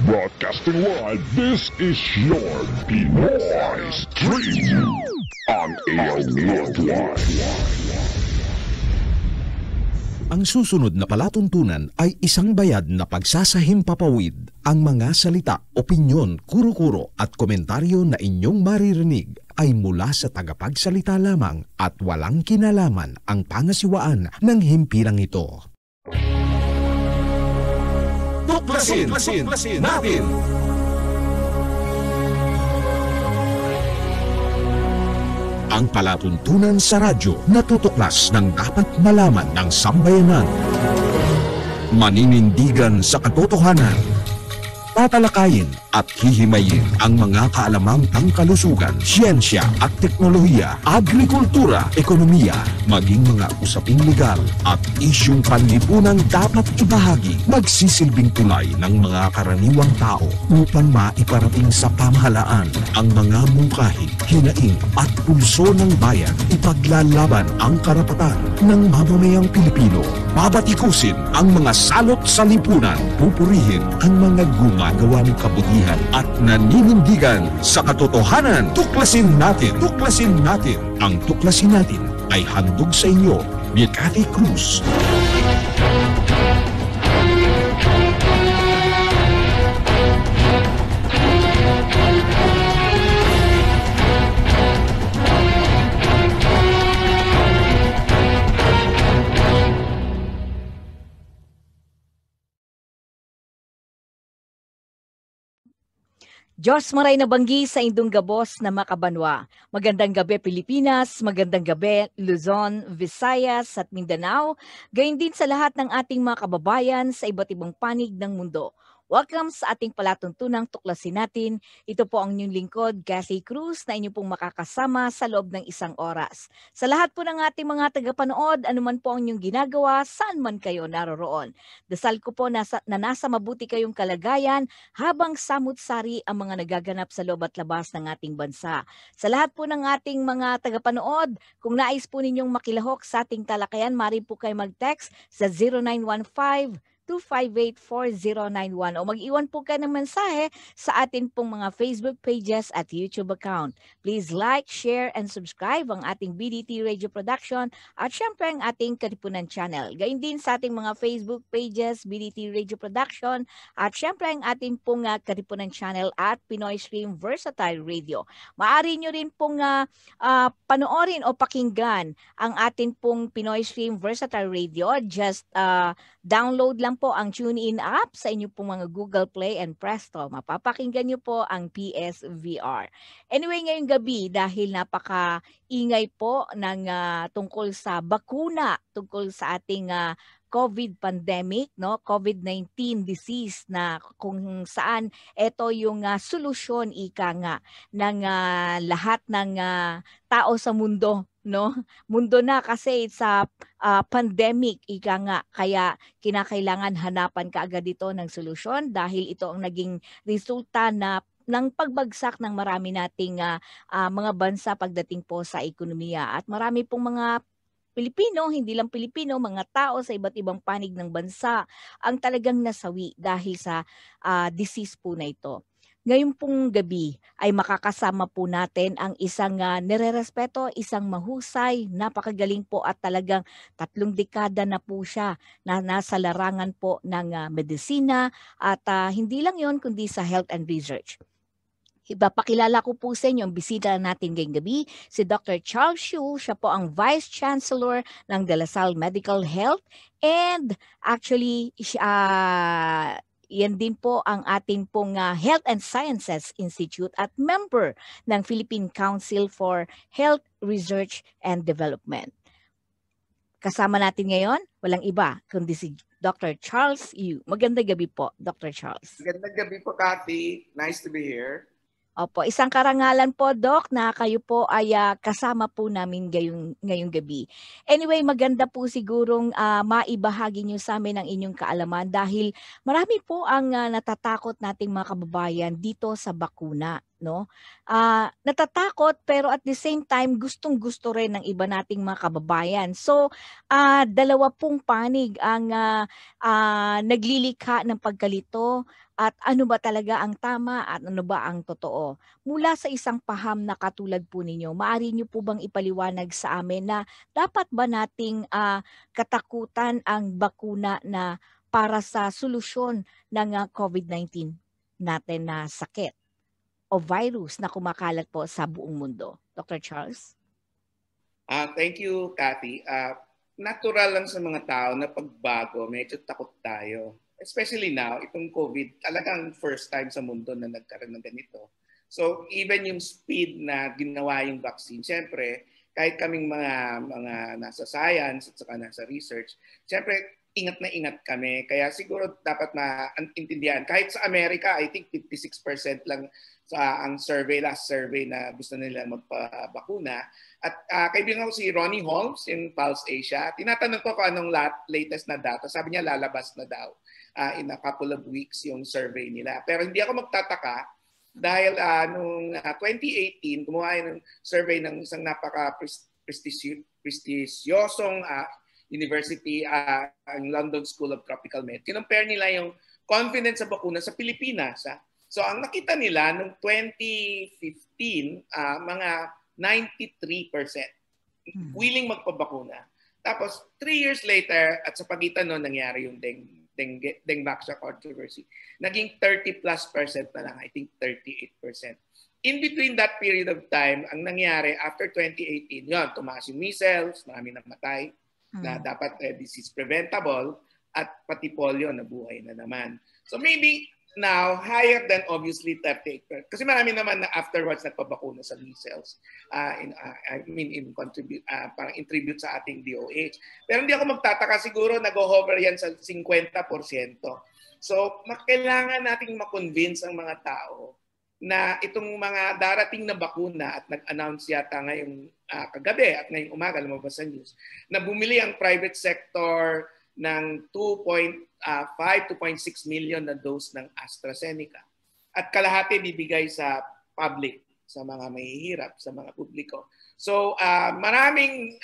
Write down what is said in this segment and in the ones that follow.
Broadcasting live, this is your Pinoy Street on AL Worldwide. Ang susunod na palatuntunan ay isang bayad na pagsasahimpapawid. Ang mga salita, opinyon, kuro-kuro at komentaryo na inyong maririnig ay mula sa tagapagsalita lamang at walang kinalaman ang pangasiwaan ng himpilang ito. Tuklasin natin! Ang palatuntunan sa radyo na tutuklas ng dapat malaman ng sambayanan. Maninindigan sa katotohanan. Tatalakayin at hihimayin ang mga kaalamang pangkalusugan, siyensya at teknolohiya, agrikultura, ekonomiya, maging mga usaping legal at isyung panlipunang dapat ibahagi, magsisilbing tulay ng mga karaniwang tao upang maiparating sa pamahalaan ang mga mungkahi, hinaing at pulso ng bayan, ipaglalaban ang karapatan ng mamamayang Pilipino, babatikusin ang mga salot sa lipunan, pupurihin ang mga gumagawa ng kabutihan at naninindigan sa katotohanan. Tuklasin natin! Tuklasin natin! Ang tuklasin natin ay handog sa inyo ni Cathy Cruz. Diyos maray na banggi sa indong gabos na makabanwa. Magandang gabi Pilipinas, magandang gabi Luzon, Visayas at Mindanao. Gayon din sa lahat ng ating mga kababayan sa iba't ibang panig ng mundo. Welcome sa ating palatuntunang tuklasin natin. Ito po ang inyong lingkod, Cathy Cruz, na inyo pong makakasama sa loob ng isang oras. Sa lahat po ng ating mga tagapanood, anuman po ang inyong ginagawa, saan man kayo naroroon. Dasal ko po na nasa mabuti kayong kalagayan habang samut-sari ang mga nagaganap sa loob at labas ng ating bansa. Sa lahat po ng ating mga tagapanood, kung nais po ninyong makilahok sa ating talakayan, maaari po kayo mag-text sa 0915-258-4091 o mag-iwan po kayo ng mensahe sa atin pong mga Facebook pages at YouTube account. Please like, share, and subscribe ang ating BDT Radio Production at syempre ang ating Katipunan Channel. Gayun din sa ating mga Facebook pages, BDT Radio Production at syempre ang ating pong Katipunan Channel at Pinoy Stream Versatile Radio. Maaari nyo rin pong panoorin o pakinggan ang ating pong Pinoy Stream Versatile Radio. Just download lang po ang TuneIn app sa inyo pong mga Google Play and Presto. Mapapakinggan nyo po ang PSVR. Anyway, ngayong gabi, dahil napaka-ingay po ng tungkol sa bakuna, tungkol sa ating COVID pandemic, no? COVID-19 disease na kung saan ito yung solusyon ika nga ng lahat ng tao sa mundo, no? Mundo na kasi sa pandemic ika nga, kaya kinakailangan hanapan kaagad ito ng solusyon dahil ito ang naging resulta ng pagbagsak ng marami nating mga bansa pagdating po sa ekonomiya at marami pong mga Pilipino, hindi lang Pilipino, mga tao sa iba't ibang panig ng bansa ang talagang nasawi dahil sa disease po na ito. Ngayon pong gabi ay makakasama po natin ang isang nirerespeto, isang mahusay, napakagaling po at talagang 3 dekada na po siya na nasa larangan po ng medisina at hindi lang yon kundi sa health and research. Ipapakilala ko po sa inyo ang bisita natin ngayong gabi, si Dr. Charles Hsu. Siya po ang Vice Chancellor ng De La Salle Medical Health and actually yan din po ang ating pong Health and Sciences Institute at member ng Philippine Council for Health Research and Development. Kasama natin ngayon, walang iba kundi si Dr. Charles Hsu. Magandang gabi po, Dr. Charles. Magandang gabi po, Cathy. Nice to be here. Opo, isang karangalan po, Doc, na kayo po ay kasama po namin ngayong gabi. Anyway, maganda po sigurong maibahagi niyo sa amin ang inyong kaalaman dahil marami po ang natatakot nating mga kababayan dito sa bakuna, no? Natatakot pero at the same time gustong-gusto rin ng iba nating mga kababayan. So, dalawa pong panig ang naglilikha ng pagkalito at ano ba talaga ang tama at ano ba ang totoo. Mula sa isang paham na katulad po ninyo, maaari niyo po bang ipaliwanag sa amin na dapat ba nating katakutan ang bakuna na para sa solusyon ng COVID-19 natin na sakit o virus na kumakalat po sa buong mundo? Dr. Charles? Thank you, Kathy. Natural lang sa mga tao na pagbago, medyo takot tayo. Especially now, itong COVID, talagang first time sa mundo na nagkaroon ng ganito. So even yung speed na ginawa yung vaccine, syempre, kahit kaming mga nasa science at saka nasa research, syempre, ingat na ingat kami. Kaya siguro dapat maintindihan. Kahit sa Amerika, I think 56% lang ang last survey na gusto nila magpabakuna. At kaibigan ko si Ronnie Holmes in Pulse Asia. Tinatanong ko kung anong latest na data. Sabi niya lalabas na daw in a couple of weeks yung survey nila. Pero hindi ako magtataka dahil noong 2018, gumawa ng survey ng isang napaka-prestigyosong university, ang London School of Tropical Medicine. Kinompare nila yung confidence sa bakuna sa Pilipinas. So ang nakita nila noong 2015, mga 93% willing magpabakuna. Tapos 3 years later, at sa pagitan noon nangyari yung Dengvaxia controversy, naging 30+% na lang, I think 38%. In between that period of time, ang nangyari after 2018, yun, tumaas yung measles, marami namatay, na dapat disease preventable, at pati polio nabuhay na naman. So maybe now, higher than obviously 38%. Kasi marami naman na afterwards nagpabakuna sa measles. Parang in tribute sa ating DOH. Pero hindi ako magtataka, siguro nag-hover yan sa 50%. So, kailangan nating makonvince ang mga tao na itong mga darating na bakuna at nag-announce yata ngayong kagabi at ngayong umaga, lumabas sa news, na bumili ang private sector ng 2.6 million na dose ng AstraZeneca. At kalahati bibigay sa public, sa mga mahihirap, sa mga publiko. So marami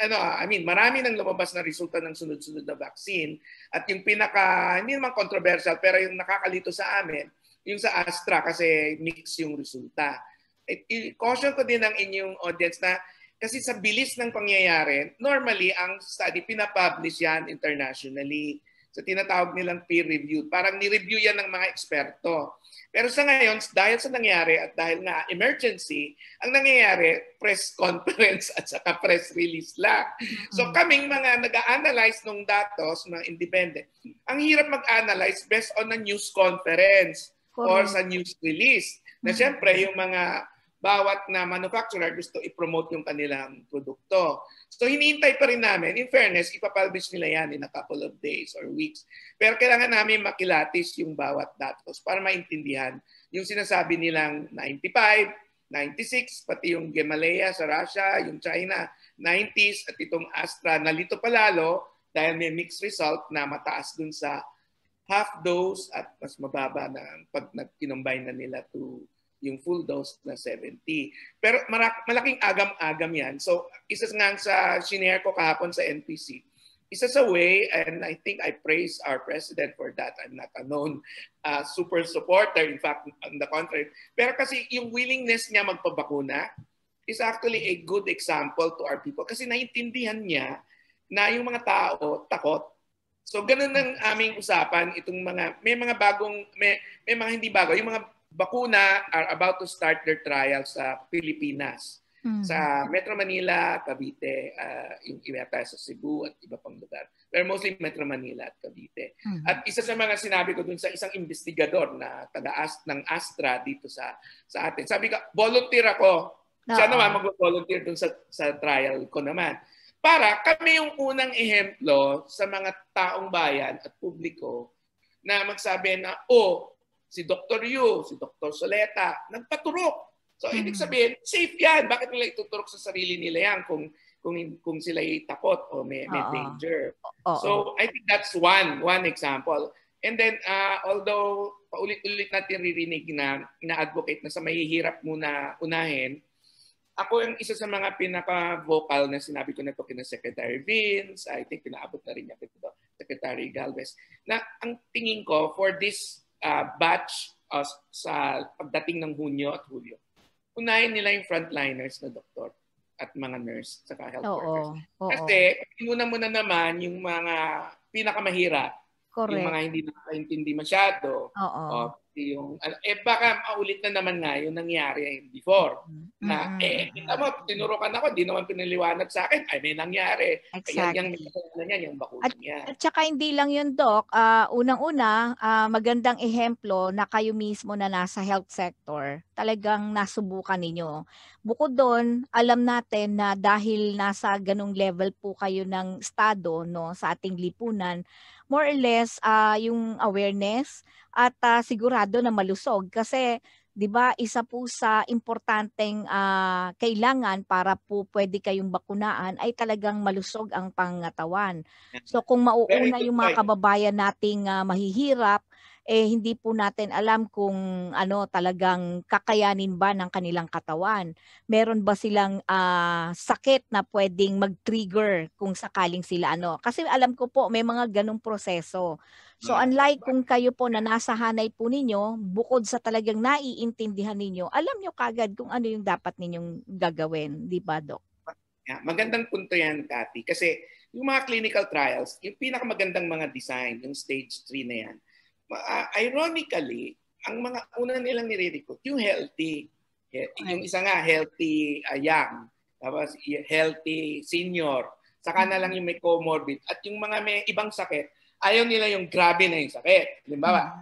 nang lumabas na resulta ng sunod-sunod na vaccine. At yung hindi naman controversial, pero yung nakakalito sa amin, yung sa Astra kasi mix yung resulta. I-caution ko din ang inyong audience na kasi sa bilis ng pangyayari, normally ang study pinapublish yan internationally. So tinatawag nilang peer-reviewed. Parang ni-review yan ng mga eksperto. Pero sa ngayon, dahil sa nangyari at dahil nga emergency, ang nangyayari, press conference at saka press release lang. So kaming mga nag-a-analyze ng datos, mga independent, ang hirap mag-analyze based on a news conference or sa news release. Na siyempre, yung mga bawat na manufacturer gusto i-promote yung kanilang produkto. So hinihintay pa rin namin. In fairness, ipapublish nila yan in a couple of days or weeks. Pero kailangan namin makilatis yung bawat datos para maintindihan yung sinasabi nilang 95, 96, pati yung Gamaleya sa Russia, yung China, 90s, at itong Astra, nalito palalo dahil may mixed result na mataas dun sa half dose at mas mababa na pag nag-combine na nila to yung full dose na 70. Pero malaking agam-agam yan. So, isa nga sa shinare ko kahapon sa NPC, isa sa way, and I think I praise our president for that. I'm not a known super supporter, in fact, on the contrary. Pero kasi yung willingness niya magpabakuna is actually a good example to our people kasi naintindihan niya na yung mga tao takot. So, ganun ang aming usapan. May mga hindi bago. Yung mga bakuna are about to start their trial sa Pilipinas. Sa Metro Manila, Cavite, yung iba sa Cebu at iba pang lugar. Pero mostly Metro Manila at Cavite. At isa sa mga sinabi ko dun sa isang investigador na ng Astra dito sa atin. Sabi ko, volunteer ako. Siya naman mag-volunteer dun sa trial ko naman. Para kami yung unang ehemplo sa mga taong bayan at publiko na magsabi na, si Dr. Yu, si Dr. Soleta, nagpaturok So ibig sabihin, safe yan. Bakit nila ituturok sa sarili nila yan kung sila'y takot o may danger? So I think that's one example. And then although paulit-ulit natin ririnig na ina-advocate na sa mahihirap muna unahin, ako yung isa sa mga pinaka-vocal na sinabi ko na ito kina Secretary Vince, I think pinaabot na rin niya ito, Secretary Galvez, na ang tingin ko for this batch sa pagdating ng Hunyo at Hulyo, unahin nila yung frontliners na doktor at mga nurse sa health workers. Kasi muna naman yung mga pinakamahirap, yung mga hindi nakakaintindi masyado, baka maulit na naman nga yung nangyari before. Na, kita mo, tinurukan ako, di naman piniliwanag sa akin, ay may nangyari. Exactly. Yung bakuna niya. At saka hindi lang yun, Doc. Unang-una, magandang ehemplo na kayo mismo na nasa health sector, talagang nasubukan ninyo. Bukod doon, alam natin na dahil nasa ganung level po kayo ng estado, no, sa ating lipunan, more or less yung awareness at sigurado na malusog kasi 'di ba isa po sa importanteng kailangan para po pwede kayong bakunaan ay talagang malusog ang pangangatawan. So kung mauuna yung mga kababayan nating mahihirap, hindi po natin alam kung talagang kakayanin ba ng kanilang katawan. Meron ba silang sakit na pwedeng mag-trigger kung sakaling sila Kasi alam ko po may mga ganong proseso. So unlike kung kayo po na nasa hanay po ninyo, bukod sa talagang naiintindihan ninyo, alam nyo kagad kung ano yung dapat ninyong gagawin, di ba, Doc? Magandang punto yan, Cathy. Kasi yung mga clinical trials, yung pinakamagandang mga design, yung stage 3 na yan, ironically, ang mga una nilang nire-recruit, yung healthy. Yung isa nga, healthy young. Tapos healthy senior. Saka na lang yung may comorbid. At yung mga may ibang sakit, ayaw nila yung grabe na yung sakit. Halimbawa,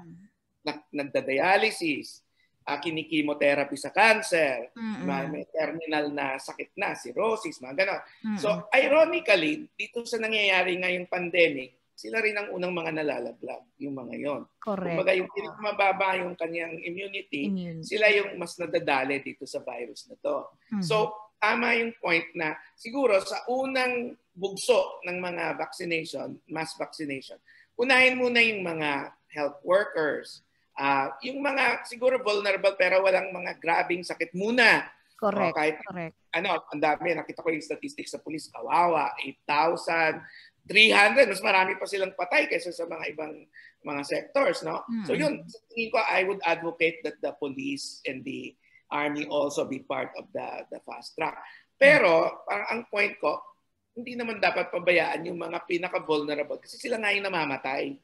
nagda-dialysis, kinikimotherapy sa cancer, may terminal na sakit na, cirrhosis, mga gano'n. So, ironically, dito sa nangyayari ngayong pandemic, sila rin ang unang mga nalalaglag, yung mga yon. Correct. Kumbaga, yung mababa yung kanyang immunity, sila yung mas nadadali dito sa virus na to. So, tama yung point na siguro sa unang bugso ng mga vaccination, mass vaccination, unahin muna yung mga health workers, yung mga siguro vulnerable pero walang mga grabing sakit muna. Correct. Correct. Ang dami, nakita ko yung statistics sa police, kawawa, 8,300, mas marami pa silang patay kaysa sa mga ibang mga sectors, no? So yun, sa tingin ko, I would advocate that the police and the army also be part of the fast track. Pero, parang ang point ko, hindi naman dapat pabayaan yung mga pinaka-vulnerable kasi sila nga yung namamatay.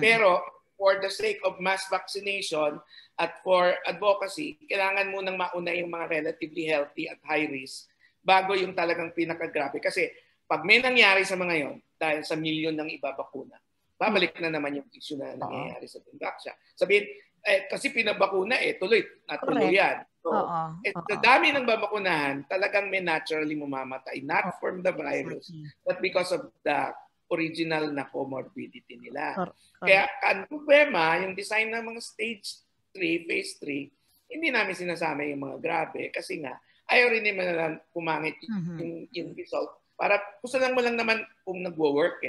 Pero, for the sake of mass vaccination at for advocacy, kailangan munang mauna yung mga relatively healthy at high risk bago yung talagang pinaka-grabe. Kasi pag may nangyari sa mga yon dahil sa milyon ng ibabakuna, babalik na naman yung issue na nangyayari sa Tundaksya. Sabihin, kasi pinabakuna, tuloy yan. So, sa dami ng babakunahan, talagang may naturally mamamatay. Not from the virus, but because of the original na comorbidity nila. Kaya ang problema, yung design ng mga stage 3, phase 3, hindi namin sinasama yung mga grabe kasi nga, ayaw rin naman lang pumangit yung result. Para kusa lang mo lang naman kung nagwo-work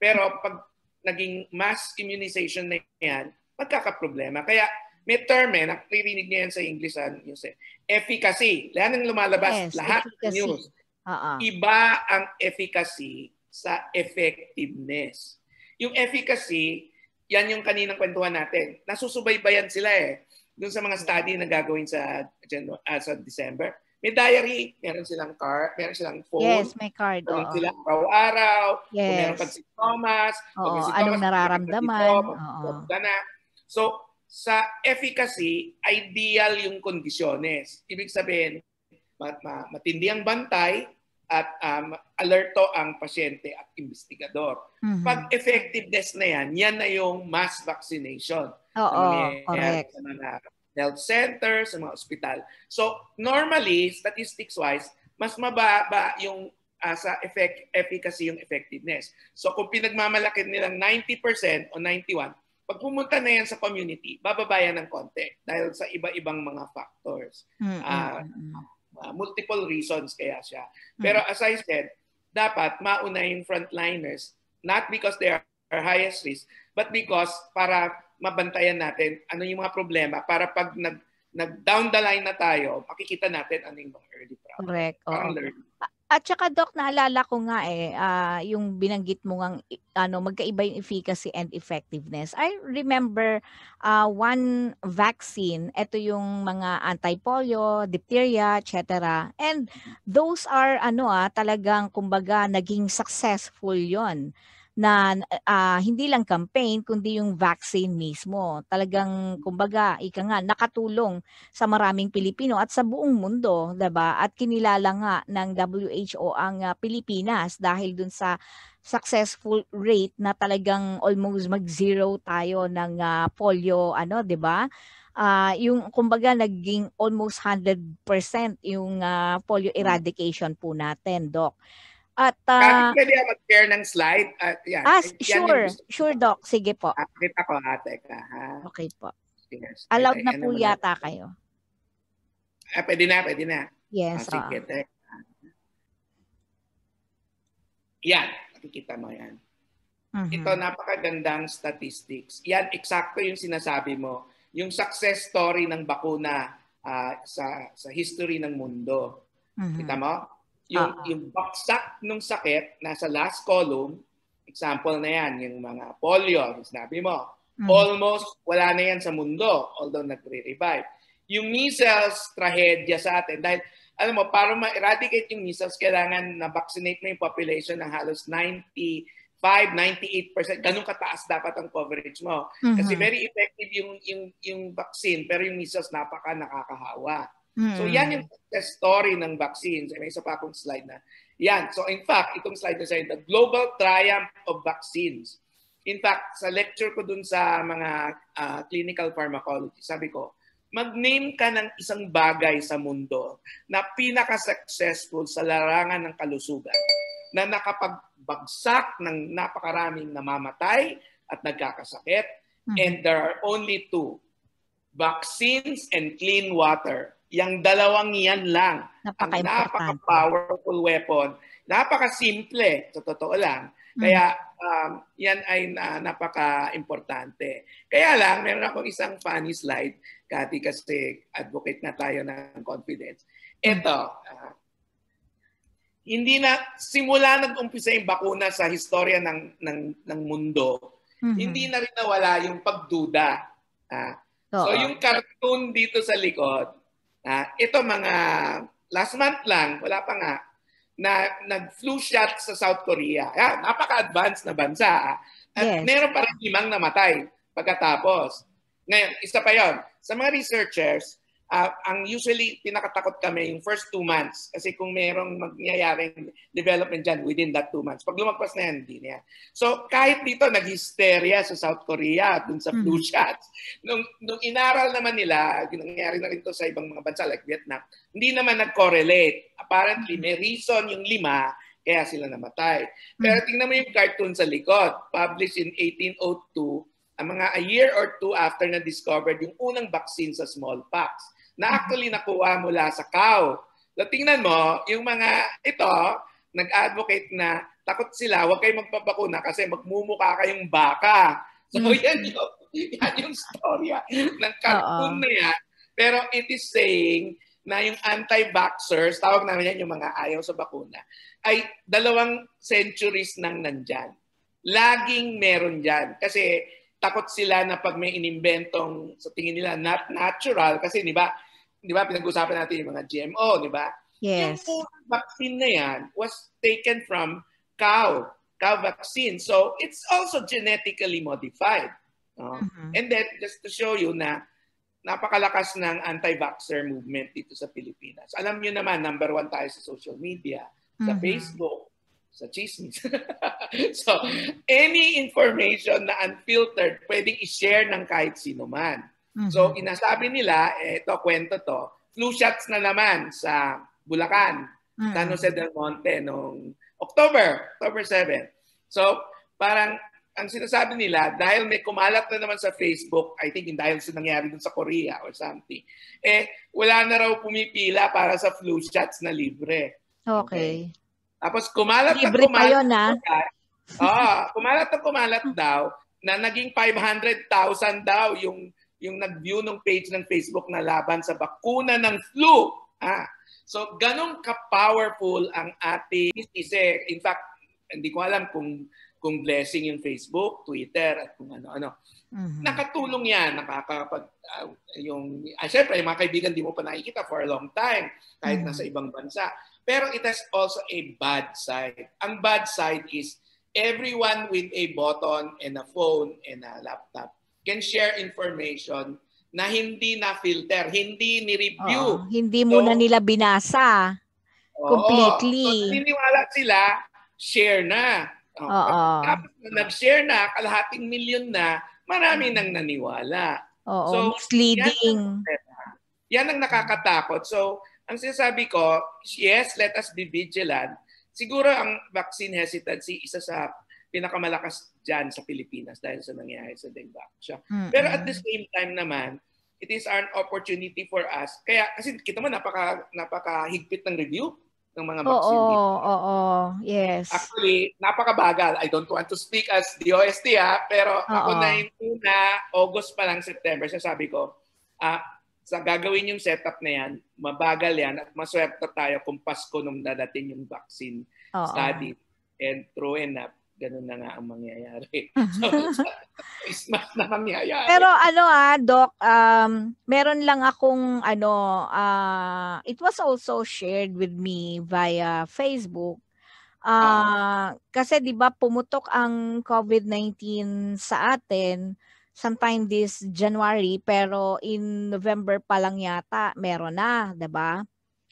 Pero pag naging mass immunization na yan, magkakaproblema. Kaya may term naririnig niyo yan sa English yung efficacy. Lahat ng lumalabas, lahat ng news. Iba ang efficacy sa effectiveness. Yung efficacy, yan yung kaninang kwentuhan natin. Nasusubaybayan sila doon sa mga study na gagawin sa December. May diary, meron silang card, meron silang phone. Yes, may card. Meron silang araw-araw. Yes. Kung meron pag sintomas. Anong nararamdaman. So, sa efficacy, ideal yung kondisyones. Ibig sabihin, matindi ang bantay at alerto ang pasyente at investigador. Pag effectiveness na yan na yung mass vaccination. Correct. Sa mga health centers, sa mga ospital. So, normally, statistics-wise, mas mababa yung sa efficacy yung effectiveness. So, kung pinagmamalaki nilang 90% o 91%, Pag pumunta na yan sa community, bababa yan ng konti dahil sa iba-ibang mga factors. Multiple reasons kaya siya. Pero as I said, dapat mauna yung frontliners, not because they are highest risk, but because para mabantayan natin ano yung mga problema para pag nag-down the line na tayo, makikita natin ano yung mga early problems. Correct. Parang learning. At saka Doc, naalala ko nga yung binanggit mo ngang magkaiba yung efficacy and effectiveness. I remember one vaccine, ito yung mga anti-polio, diphtheria, etc. And those are talagang kumbaga naging successful yon na hindi lang campaign kundi yung vaccine mismo. Talagang kumbaga nakatulong sa maraming Pilipino at sa buong mundo, 'di ba? At kinilala nga ng WHO ang Pilipinas dahil dun sa successful rate na talagang almost mag-zero tayo ng polio, 'di ba? Yung kumbaga naging almost 100% yung polio eradication po natin, Doc. At pwede mag-share ng slide. Yan. Sure, Doc. Sige po. Kita ko, teka. Okay po. Yes. Allowed na po yata kayo. Pwede na. Yes. Sige, teka. Yan. Nakikita mo yan. Ito, napakagandang statistics. Yan, eksakto yung sinasabi mo. Yung success story ng bakuna sa history ng mundo. Kita mo? Yung baksak ng sakit, nasa last column, example na yan, yung mga polio, sinabi mo, almost wala na yan sa mundo, although nagre-revive. Yung measles, trahedya sa atin. Dahil, alam mo, para ma-eradicate yung measles, kailangan na-vaccinate mo yung population ng halos 98%. Ganun kataas dapat ang coverage mo. Kasi very effective yung vaccine, pero yung measles nakakahawa. So yan yung success story ng vaccines. May isa pa akong slide na. Yan. So in fact, itong slide na sa'yo, the global triumph of vaccines. In fact, sa lecture ko dun sa mga clinical pharmacology, sabi ko, mag-name ka ng isang bagay sa mundo na pinaka-successful sa larangan ng kalusugan, na nakapagbagsak ng napakaraming namamatay at nagkakasakit. And there are only two, vaccines and clean water. Yang dalawang yan lang. Ang napaka-powerful weapon. Napaka-simple, sa totoo lang. Kaya yan ay napaka-importante. Kaya lang, meron akong isang funny slide, Cathy, kasi advocate na tayo ng confidence. Ito, hindi na, simula nag-umpisa yung bakuna sa historya ng mundo, hindi na rin nawala yung pagduda. So yung cartoon dito sa likod, ito mga last month lang, wala pa nga, na nag-flu shot sa South Korea. Napaka-advanced na bansa. At meron pa rin 5 namatay pagkatapos. Ngayon, isa pa yon. Sa mga researchers, ang usually pinakatakot kami yung first 2 months. Kasi kung merong magyayaring development dyan within that 2 months. Pag lumagpas na yan, hindi na yan. So kahit dito, nag-hysteria sa South Korea dun sa flu shots. Nung inaral naman nila, nangyari na rin to sa ibang mga bansa like Vietnam, hindi naman nag-correlate. Apparently, may reason yung 5, kaya sila namatay. Pero tingnan mo yung cartoon sa likod. Published in 1802, ang mga a year or 2 after na discovered yung unang vaccine sa smallpox na actually nakuha mula sa cow. So tingnan mo, yung mga ito, nag-advocate na takot sila, huwag kayong magpapakuna kasi magmumukha kayong baka. So yan yung storya ng cartoon na yan. Pero it is saying na yung anti-vaxxers, tawag namin yan yung mga ayaw sa bakuna, ay 2 centuries nang nandyan. Laging meron dyan. Kasi takot sila na pag may inimbentong sa tingin nila not natural kasi di ba pinag-usapan natin yung mga GMO, di ba? Yes. Yung vaccine na yan was taken from cow vaccine. So it's also genetically modified. And then just to show you na napakalakas ng anti-vaxxer movement dito sa Pilipinas. Alam niyo naman, number 1 tayo sa social media, sa Facebook, sa chismis. So, any information na unfiltered, pwedeng i-share ng kahit sino man. So, inasabi nila, kwento to, flu shots na naman sa Bulacan, San Jose del Monte, noong October 7. So, parang ang sinasabi nila, dahil may kumalat na naman sa Facebook, I think dahil sa nangyari dun sa Korea or something, wala na raw pumipila para sa flu shots na libre. Okay. Tapos kumalat Libre pa yun, kumalat daw na naging 500,000 daw yung nag-view ng page ng Facebook na laban sa bakuna ng flu. So, ganun ka-powerful ang ating isise. In fact, hindi ko alam kung blessing yung Facebook, Twitter, at kung ano-ano. Nakatulong yan. Siyempre, yung mga kaibigan di mo pa nakikita for a long time, kahit nasa ibang bansa. Pero it has also a bad side. Ang bad side is everyone with a button and a phone and a laptop can share information na hindi na-filter, hindi ni-review. Hindi muna nila binasa completely. So, naniniwala sila, share na. Tapos nag-share na, kalahating milyon na, marami nang naniwala. So, misleading. Yan ang nakakatakot. So, ang sinasabi ko, yes, let us be vigilant. Siguro ang vaccine hesitancy, isa sa pinakamalakas dyan sa Pilipinas dahil sa nangyayari sa dengue vaccine. Pero at the same time naman, it is an opportunity for us. Kaya, kasi kita mo, napakahigpit ng review ng mga vaccine dito. Yes. Actually, napakabagal. I don't want to speak as DOST pero ako na yung August pa lang, September, sabi ko, sa gagawin yung setup na yan, mabagal yan at maswerte tayo kung Pasko nung dadating yung vaccine study. And true enough, ganun na nga ang mangyayari. So, Christmas na mangyayari. Pero Doc, meron lang akong it was also shared with me via Facebook. Kasi 'di ba pumutok ang COVID-19 sa atin sometime this January, pero in November pa lang yata meron na, 'di ba?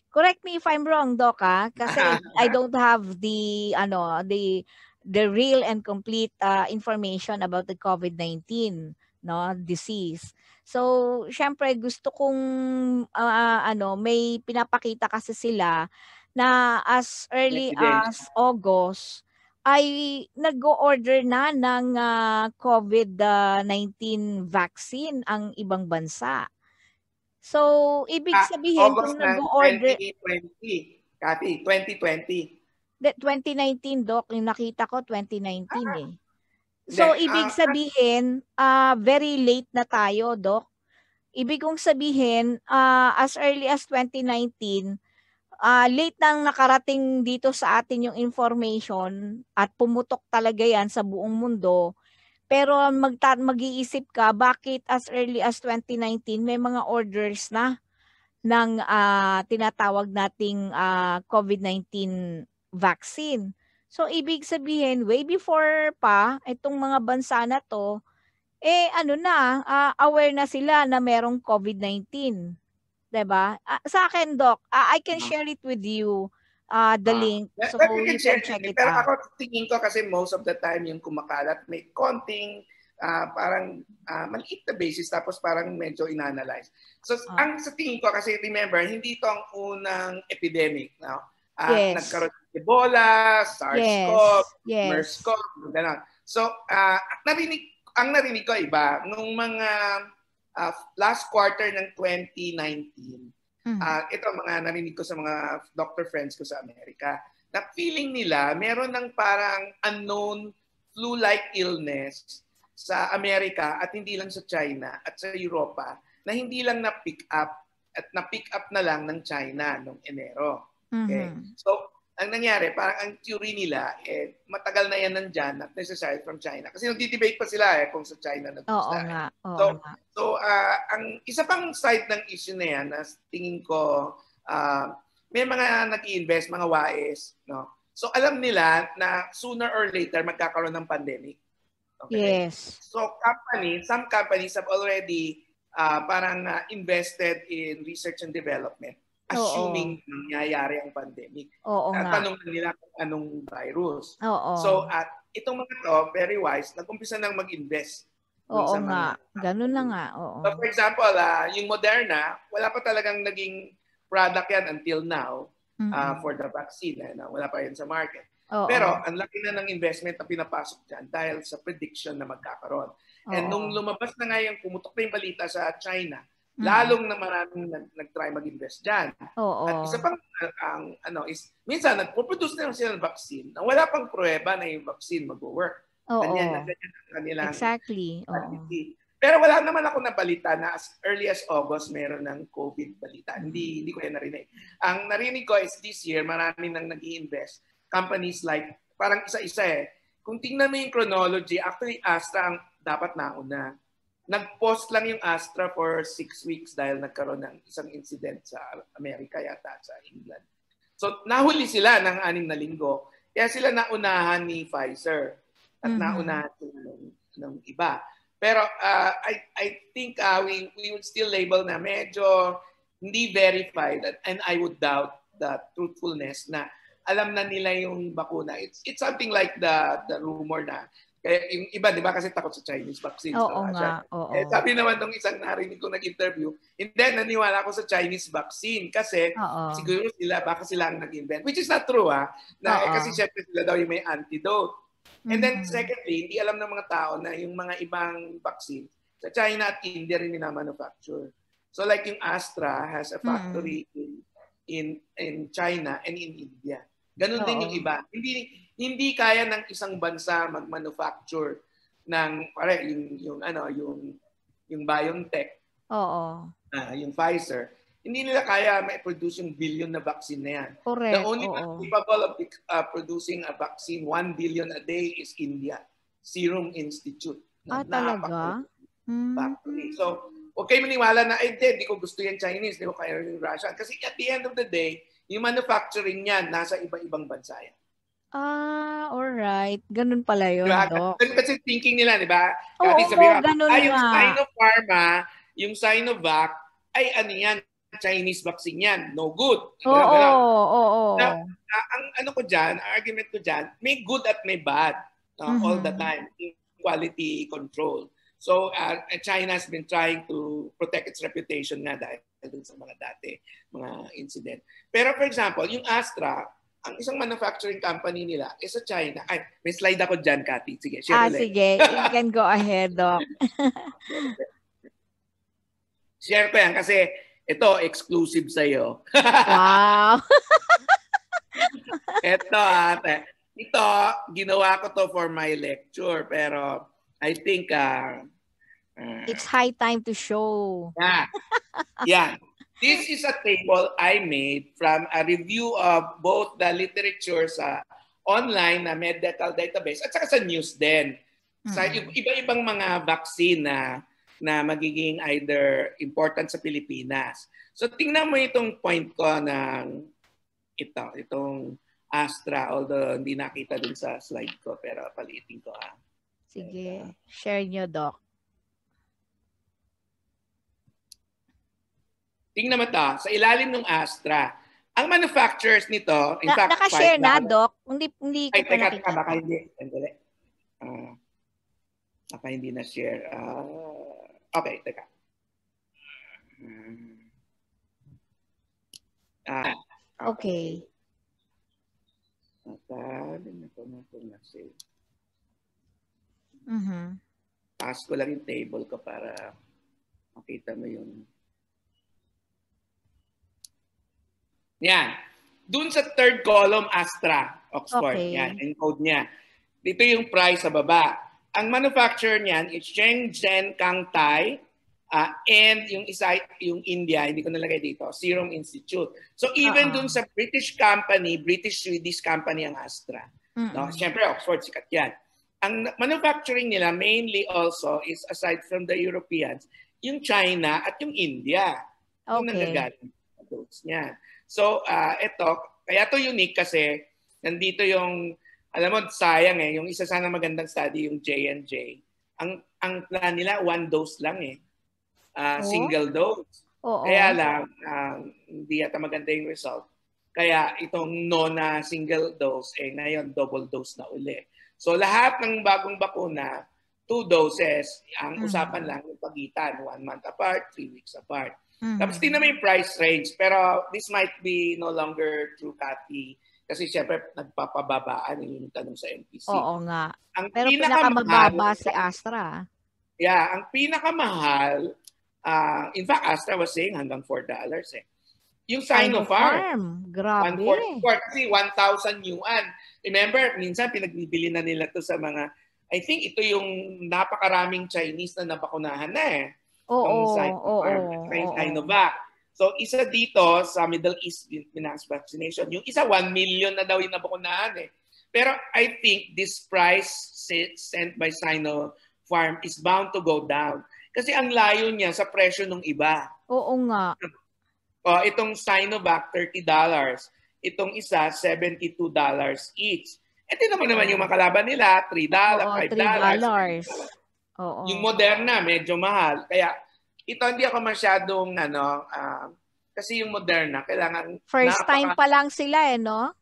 Correct me if I'm wrong, Doc, kasi I don't have the real and complete information about the COVID-19 disease. So, syempre gusto kong may pinapakita kasi sila na as early as August ay nag-o-order na ng COVID-19 vaccine ang ibang bansa. So, ibig sabihin August kung nag-o-order 2020, Kathy, 2020. 2019, Doc, yung nakita ko 2019 So, ibig sabihin, very late na tayo, Doc. Ibig kong sabihin, as early as 2019, late nang nakarating dito sa atin yung information at pumutok talaga yan sa buong mundo. Pero mag-iisip ka, bakit as early as 2019 may mga orders na ng tinatawag nating COVID-19 vaccine. So, ibig sabihin, way before pa, itong mga bansa na to, aware na sila na merong COVID-19. Diba? Sa akin, Doc, I can share it with you, the link, so you can check it pero out. Pero ako, tingin ko kasi most of the time yung kumakalat, may konting parang maliit na basis tapos parang medyo inanalyze. So, ang sa tingin ko, kasi remember, hindi ito ang unang epidemic, no? Nagkaroon ng Ebola, SARS-CoV, MERS-CoV, gano'n. So, ang narinig ko iba, nung mga last quarter ng 2019, ito mga narinig ko sa mga doctor friends ko sa Amerika, na feeling nila meron ng parang unknown flu-like illness sa Amerika at hindi lang sa China at sa Europa na hindi lang na-pick up at na-pick up na lang ng China noong Enero. Okay. So, ang nangyari, parang ang theory nila, matagal na yan nandyan, not necessarily from China. Kasi nagdi-debate pa sila kung sa China nag-start. So, ang isa pang side ng issue na yan, na tingin ko, may mga nag-i-invest, mga WAEs, no? So, alam nila na sooner or later magkakaroon ng pandemic. Okay? Yes. So, some companies have already invested in research and development. Assuming nangyayari ang pandemic. Tanong nila kung anong virus. So, itong mga to, very wise, nag-umpisa nang mag-invest. Ganun na nga. So, for example, yung Moderna, wala pa talagang naging product yan until now for the vaccine. Wala pa yan sa market. Oo. Pero ang laki na ng investment na pinapasok dyan dahil sa prediction na magkakaroon. And nung lumabas na nga yung pumutok na yung balita sa China, lalong na maraming nag-try mag-invest dyan. Oo. At isa pang is minsan nagpo-produce na sila ng vaccine na wala pang pruweba na yung vaccine mag-work. Oo. Ganyan ang kanilang Exactly. strategy. Pero wala naman ako na balita na as early as August meron ng COVID balita. Hindi ko yan narinig. Ang narinig ko is this year marami nang nag-i-invest. Companies like, parang isa-isa eh. Kung tingnan mo yung chronology, actually Astra ang dapat nauna. Nag-post lang yung Astra for 6 weeks dahil nagkaroon ng isang incident sa Amerika yata, sa England. So nahuli sila ng 6 na linggo. Kaya sila naunahan ni Pfizer at naunahan ng iba. Pero I think we would still label na medyo hindi verified and I would doubt the truthfulness na alam na nila yung bakuna. It's something like the rumor na kaya yung iba, di ba, kasi takot sa Chinese vaccines. Oo nga. Oo. Sabi naman nung isang narinig ko nag-interview, hindi, naniwala ako sa Chinese vaccine kasi siguro baka sila ang nag-invent. Which is not true, kasi syempre sila daw yung may antidote. And then secondly, hindi alam ng mga tao na yung mga ibang vaccine sa China at India rin minamanufacture. So like yung Astra has a factory in China and in India. Ganun din yung iba. Hindi kaya ng isang bansa mag-manufacture ng yung BioNTech. Yung Pfizer. Hindi nila kaya ma-produce yung billion na vaccine na yan. Correct. The only one capable of producing a vaccine 1 billion a day is India. Serum Institute. Talaga? Factory. So, huwag kayo maniwala na, hindi ko gusto yan Chinese, hindi ko kaya yung Russian. Kasi at the end of the day, yung manufacturing niyan, nasa iba-ibang bansa yan. Alright. Ganun pala yun, Diba? Doc. Ganun kasi thinking nila, di ba? Ganun yung nga. Sinopharma, yung Sinovac, ay ano yan, Chinese vaccine yan. No good. Oo. Ang argument ko dyan, may good at may bad all the time. Quality control. So, China has been trying to protect its reputation nga dahil sa mga incident. Pero for example, yung Astra, ang isang manufacturing company nila is sa China. Ay, may slide ako dyan, Cathy. Sige, share ulit. Sige. You can go ahead, Doc. Share ko yan kasi ito, exclusive sa'yo. Wow! Ito, ate. Ito, ginawa ko to for my lecture. Pero I think it's high time to show. Yeah. This is a table I made from a review of both the literature sa online na medical database at saka sa news din. Sa iba-ibang mga vaccine na magiging either important sa Pilipinas. So tingnan mo itong point ko ng itong Astra, although hindi nakita dun sa slide ko, pero paliitin ko. Sige, share nyo, Doc. Tingnan mo ito, sa ilalim ng Astra. Ang manufacturers nito, in fact, naka-share na, Doc? Hindi ko pa nakikita. Baka hindi. Baka hindi na-share. Okay, teka. Okay. Taas ko lang yung table ko para makita mo yung... Yan. Doon sa third column, Astra, Oxford. Okay. Yan, yung code niya. Dito yung price sa baba. Ang manufacturer niyan is Shenzhen Kangtai and yung isa, yung India, hindi ko nalagay dito, Serum Institute. So even dun sa British-Swedish company ang Astra. No? Siyempre, Oxford, sikat yan. Ang manufacturing nila mainly also is, aside from the Europeans, yung China at yung India. Yung nanggagaling sa dose niya. So, kaya to unique kasi nandito yung, alam mo, sayang yung isa sana magandang study, yung J&J. Ang plan nila, 1 dose lang single dose. Kaya lang, hindi yata maganda yung result. Kaya itong na single dose, ngayon double dose na uli. So lahat ng bagong bakuna, 2 doses, ang usapan lang yung pagitan, 1 month apart, 3 weeks apart. Tapos tingnan mo yung price range, pero this might be no longer true, Cathy. Kasi siyempre nagpapababaan yung tanong sa NPC. Oo nga. Ang Pero pinakamahal, pinakamababa si Astra. yeah, ang pinakamahal, in fact, Astra was saying hanggang $4 eh. Yung Sinopharm, Grabe. 144 kasi 1,000 yuan. Remember, minsan pinagbibili na nila to sa mga, I think ito yung napakaraming Chinese na nabakunahan na eh. Oo, Sinopharm, Sinovac. So isa dito sa Middle East mass vaccination. Yung isa 1 million na daw yung nabakunahan eh. Pero I think this price sent by Sinopharm is bound to go down. Kasi ang layo niya sa presyo ng iba. Oo nga. Itong Sinovac, $30. Itong isa, $72 each. Ito naman yung makalaban nila, $3, $5. Oo. Yung Moderna, medyo mahal. Kaya ito hindi ako masyadong, kasi yung Moderna, kailangan... First time pa lang sila no?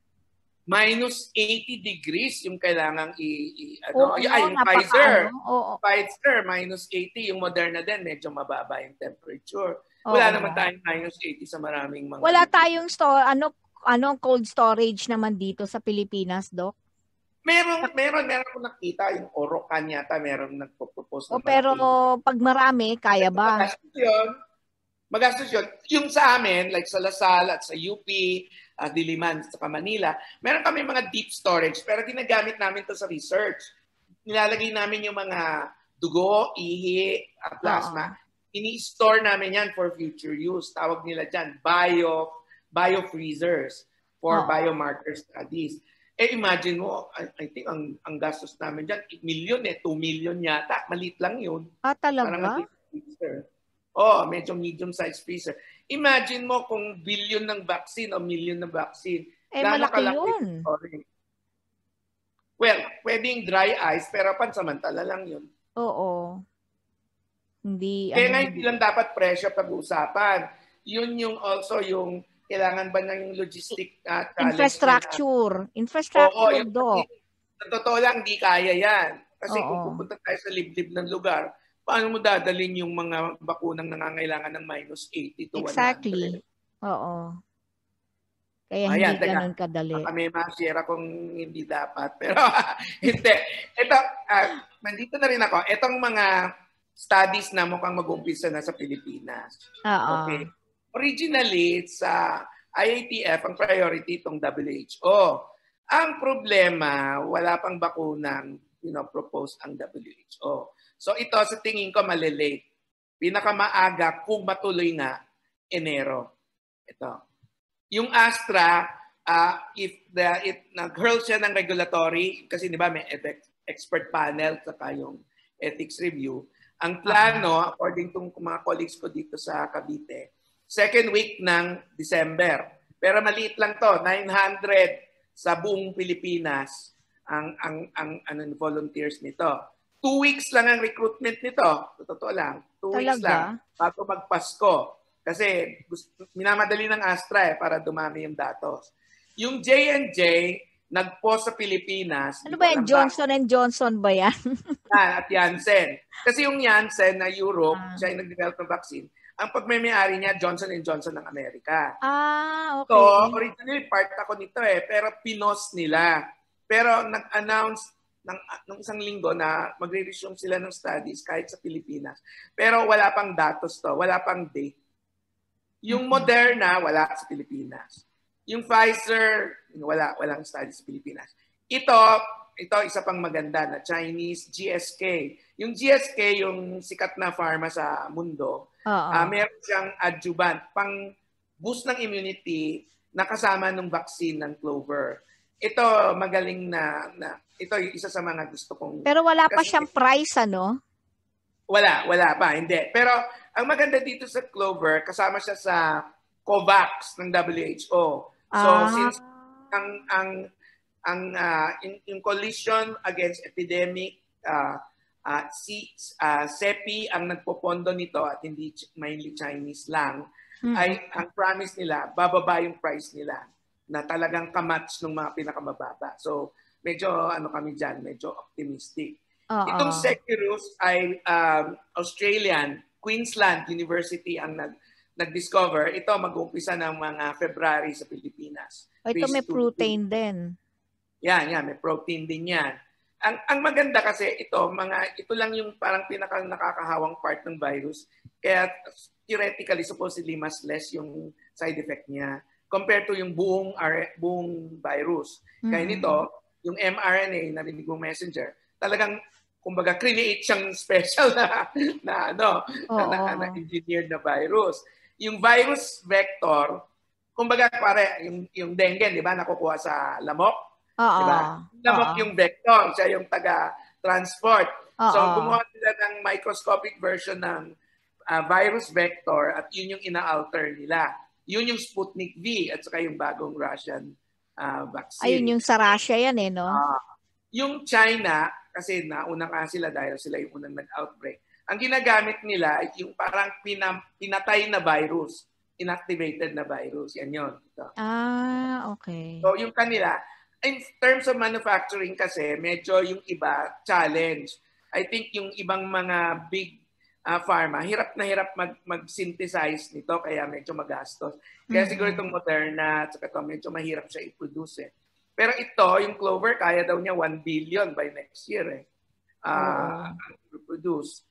Minus 80 degrees yung kailangang yung Pfizer. Pfizer, minus 80. Yung Moderna din, medyo mababa yung temperature. Wala naman tayong minus 80 sa maraming mga... Wala tayong cold storage naman dito sa Pilipinas, Doc? Meron akong nakita, yung Orocan yata, meron nagpo-propose. Pero pag marami, kaya ba? Magastos yun. Yung sa amin, like sa Lasal at sa UP, Diliman, sa Manila, meron kami mga deep storage, pero ginagamit namin to sa research. Nilalagay namin yung mga dugo, ihi, plasma. Ini-store namin yan for future use. Tawag nila dyan, biofreezers for biomarker studies. Imagine mo, I think ang gastos namin dyan, 1 million 2 million yata. Maliit lang yun. Talaga? Medyo medium-sized freezer. Imagine mo kung billion ng vaccine o million ng vaccine. Malaki yun. Well, pwedeng dry ice, pero pansamantala lang yun. Oo. Kaya hindi lang dapat presyo pag-uusapan. Yun yung also yung kailangan ba na yung logistic infrastructure. Doc. Sa totoo lang, di kaya yan. Kasi kung pupunta tayo sa liblib ng lugar, paano mo dadalhin yung mga bakunang nangangailangan ng minus 80 to 100? Exactly. Oo. Kaya hindi ganun kadali. Baka may ma-share akong hindi dapat. Pero hindi. Ito, nandito na rin ako. Itong mga studies na mukhang mag-umpisa na sa Pilipinas. Okay. Originally, sa IATF, ang priority itong WHO. Ang problema, wala pang bakunang propose ang WHO. So ito sa tingin ko malilate. Pinakamaaga kung matuloy na Enero. Ito. Yung Astra, if nag-hurl siya ng regulatory, kasi di ba may expert panel saka yung ethics review. Ang plano, according to mga colleagues ko dito sa Cavite, second week ng December. Pero maliit lang to, 900 sa buong Pilipinas ang volunteers nito. 2 weeks lang ang recruitment nito. Totoo lang. 2 weeks lang bago magpasko. Kasi minamadali ng Astra para dumami yung datos. Yung J&J, nag-post sa Pilipinas. Ano ba yan? Johnson & Johnson ba yan? At Janssen. Kasi yung Janssen na Europe, siya yung nag-develop ng vaccine. Ang pagmamayari niya, Johnson & Johnson ng Amerika. Okay. So, originally, part ako nito pero pinos nila. Pero nag-announce ng isang linggo na magre-resume sila ng studies kahit sa Pilipinas. Pero wala pang datos to, wala pang date. Yung Moderna, wala sa Pilipinas. Yung Pfizer, walang studies sa Pilipinas. Ito isa pang maganda na Chinese GSK. Yung GSK, yung sikat na pharma sa mundo, meron siyang adjuvant, pang boost ng immunity na kasama ng vaccine ng Clover. Ito, magaling na ito yung isa sa mga gusto kong... Pero wala pa siyang price, ano? Wala pa, hindi. Pero ang maganda dito sa Clover, kasama siya sa COVAX ng WHO. So since yung Coalition Against Epidemic, CEPI ang nagpopondo nito at hindi mainly Chinese lang, ay ang promise nila, bababa yung price nila na talagang kamatch ng mga pinakamababa. So medyo kami dyan, medyo optimistic. Itong Securus ay Australian, Queensland University ang nag-discover, ito mag-uumpisa ng mga February sa Pilipinas. Ito may Phase 2. protein din. Yan, may protein din yan. Ang maganda kasi ito lang yung parang pinaka nakakahawang part ng virus. Kaya theoretically, supposedly, mas less yung side effect niya compared to yung buong virus. Kaya nito, yung mRNA, narinig mo messenger, talagang, kumbaga, create siyang special na engineered na virus. Yung virus vector, kumbaga, yung dengue, di ba, nakukuha sa lamok? Diba? Lamok yung vector, siya yung taga-transport. So, gumawa nila ng microscopic version ng virus vector at yun yung ina-alter nila. Yun yung Sputnik V at saka yung bagong Russian vaccine. Ayun yung sa Russia yan no? Yung China, kasi nauna ka sila dahil sila yung unang nag-outbreak. Ang ginagamit nila ay yung parang pinatay na virus, inactivated na virus. Yan yun. Ito. Okay. So, yung kanila, in terms of manufacturing kasi, medyo yung iba, challenge. I think yung ibang mga big pharma, hirap na hirap mag-synthesize nito, kaya medyo magastos. Kaya siguro itong Moderna, at ito, medyo mahirap siya i-produce. Pero ito, yung Clover, kaya daw niya 1 billion by next year produce.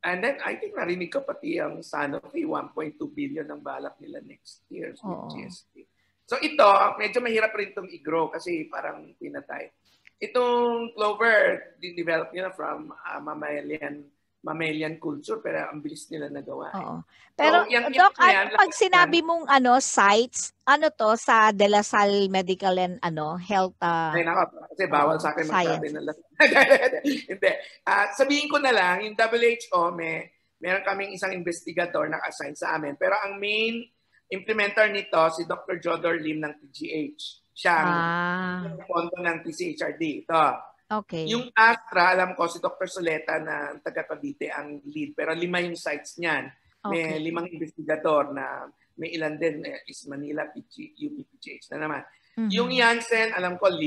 And then, I think narinig ko pati ang Sanofi, 1.2 billion ang balak nila next year with GST. So ito, medyo mahirap rin itong i-grow kasi parang pinatay. Itong Clover, din-develop nila from mammalian culture, pero ang bilis nila nagawa. Pero so, Doc, pag sinabi mong sites, ano to sa De La Salle Medical and Health Ay, nako, kasi bawal sa akin magsabi ng hindi. Sabihin ko na lang, yung WHO, meron kaming isang investigator na assign sa amin, pero ang main implementer nito si Dr. Jodor Lim ng TGH. Siya ang pondo ng TCHRD. Ito. Okay. Yung Astra, alam ko si Dr. Soleta na taga Cavite ang lead. Pero 5 yung sites niyan. May 5 investigador na may ilan din is Manila, UPPGH na naman. Yung Janssen, alam ko 5.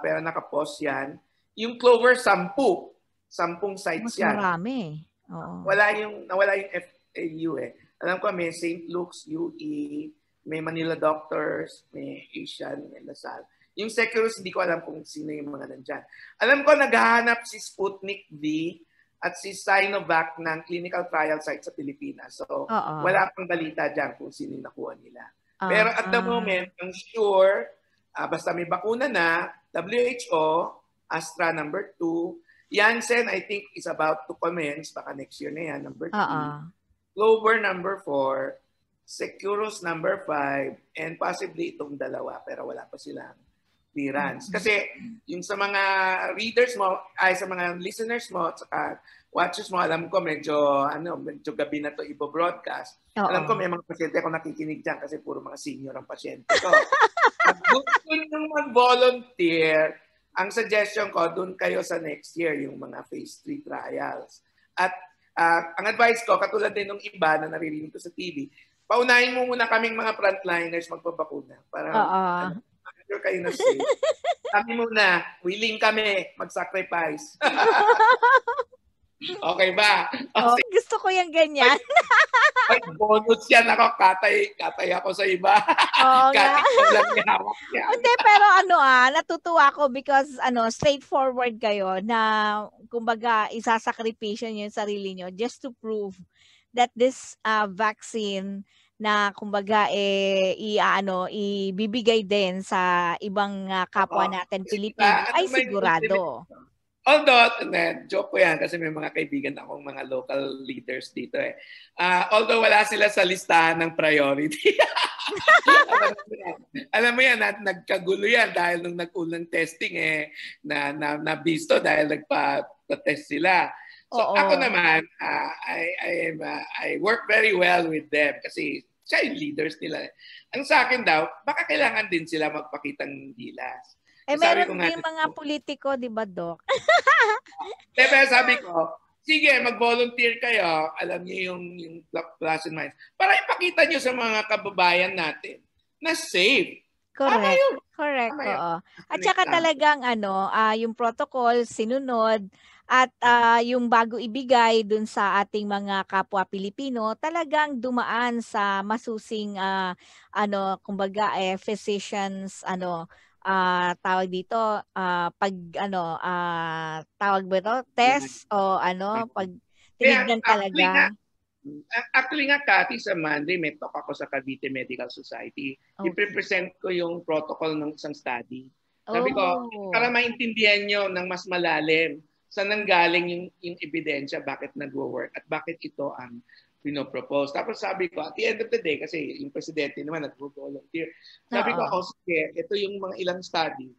Pero nakapost yan. Yung Clover, 10. 10 sites yan. Marami. Nawala yung FAU Alam ko may St. Luke's, UE, may Manila Doctors, may Asian, may Lasal. Yung Securus, hindi ko alam kung sino yung mga nandyan. Alam ko naghahanap si Sputnik V at si Sinovac ng clinical trial site sa Pilipinas. So, wala pang balita dyan kung sino yung nakuha nila. Pero at the moment, ang sure, basta may bakuna na, WHO, Astra number 2, Janssen, I think, is about to commence, baka next year na yan, number 3. Clover number 4, Securus number 5, and possibly itong 2, pero wala pa silang clearance. Kasi yung sa mga readers mo, sa mga listeners mo, at saka watchers mo, alam ko medyo gabi na to ibo-broadcast. Alam ko may mga pasyente ako nakikinig dyan kasi puro mga senior ang pasyente ko. At gusto nyo mag-volunteer, ang suggestion ko, doon kayo sa next year, yung mga phase 3 trials. At ang advice ko, katulad din ng iba na naririnig ko sa TV, paunahin mo muna kaming mga frontliners magpabakuna. Para sure kayo na safe. Kami muna, willing kami mag-sacrifice. Okay ba? Gusto ko yung ganyan. Ay, bonus yan ako. Katay ako sa iba. Oo nga. Hindi, pero natutuwa ako because straightforward kayo na kumbaga isasakripisyo niyo yung sarili niyo just to prove that this vaccine na kumbaga ibibigay din sa ibang kapwa natin Pilipino ay sigurado. Although, joke ko yan kasi may mga kaibigan akong mga local leaders dito although wala sila sa listahan ng priority. Alam mo yan, nagkagulo yan dahil nung nag-unang testing nabisto dahil nagpa-test sila. So ako naman, I work very well with them kasi siya yung leaders nila. Ang sa akin daw, baka kailangan din sila magpakitang gilas. Meron din mga politiko, di ba, Doc? Pero sabi ko, sige, mag-volunteer kayo. Alam niyo yung plus and minus. Para ipakita niyo sa mga kababayan natin na safe. Correct. Oo. At saka talagang yung protocol sinunod At yung bago ibigay dun sa ating mga kapwa Pilipino, talagang dumaan sa masusing kumbaga physicians tawag dito pag tawag ba ito? Test o pag tinignan talaga. Actually nga, Cathy, sa Monday, may talk ako sa Cavite Medical Society. Okay. I-present ko yung protocol ng isang study. Sabi ko, para maintindihan nyo ng mas malalim, saan nanggaling yung ebidensya, bakit nagwo-work, at bakit ito ang pinopropose. Tapos sabi ko, at the end of the day, kasi yung presidente naman nag-volunteer. Sabi ko, sige, ito yung mga ilang study.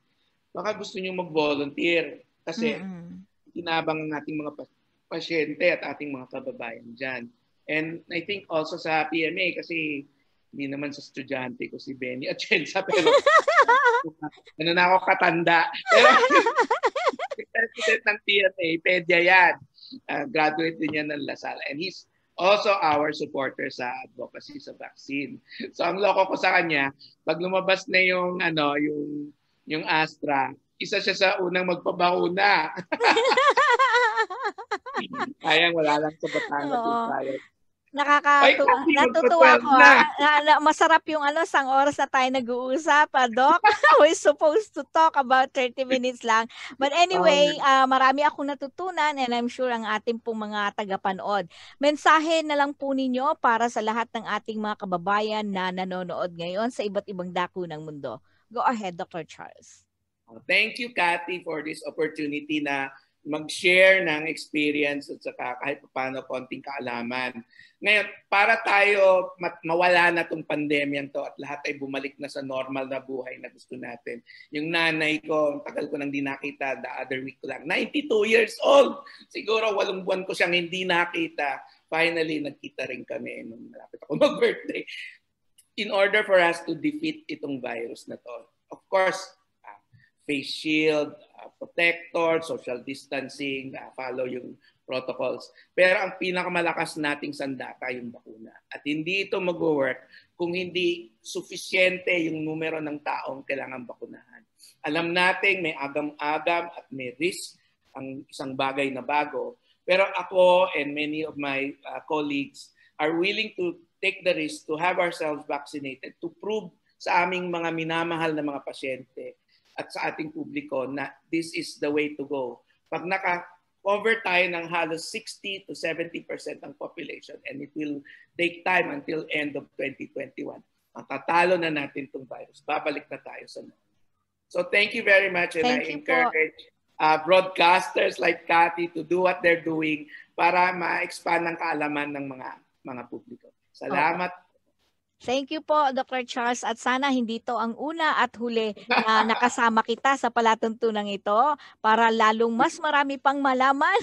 Baka gusto nyo mag-volunteer. Kasi tinabang ng ating mga pasyente at ating mga kababayan dyan. And I think also sa PMA, kasi hindi naman sa estudyante ko si Benny at Chenza, pero na ako katanda. Pero president ng PMA, pedya yan. Graduate din yan ng Lasal. And he's also our supporter sa advocacy sa vaccine. So ang loko ko sa kanya, pag lumabas na yung Astra, isa siya sa unang magpabakuna. Kaya wala lang sa Batangas yung trial. Natutuwa ako. Masarap yung isang oras na tayo nag-uusap, Doc. We're supposed to talk about 30 minutes lang. But anyway, marami akong natutunan and I'm sure ang ating pong mga tagapanood. Mensahe na lang po ninyo para sa lahat ng ating mga kababayan na nanonood ngayon sa iba't ibang dako ng mundo. Go ahead, Dr. Charles. Thank you, Cathy, for this opportunity na mag-share ng experience at saka kahit paano konting kaalaman. Ngayon, para tayo mawala na itong pandemyang to at lahat ay bumalik na sa normal na buhay na gusto natin. Yung nanay ko, tagal ko nang di nakita, the other week lang, 92 years old. Siguro 8 buwan ko siyang hindi nakita. Finally, nagkita rin kami nung malapit ako mag-birthday. In order for us to defeat itong virus na to. Of course, face shield, protector, social distancing, follow yung protocols. Pero ang pinakamalakas nating sandata yung bakuna. At hindi ito mag-work kung hindi sufisyente yung numero ng taong kailangan bakunahan. Alam natin may agam-agam at may risk ang isang bagay na bago. Pero ako and many of my colleagues are willing to take the risk to have ourselves vaccinated to prove sa aming mga minamahal na mga pasyente at sa ating publiko na this is the way to go. Pag naka-cover tayo ng halos 60 to 70% ng population and it will take time until end of 2021, matatalo na natin itong virus. Babalik na tayo sa normal. So thank you very much and I encourage broadcasters like Cathy to do what they're doing para ma-expand ang kaalaman ng mga publiko. Salamat. Thank you po, Dr. Charles. At sana hindi to ang una at huli na nakasama kita sa palatuntunang ito para lalong mas marami pang malaman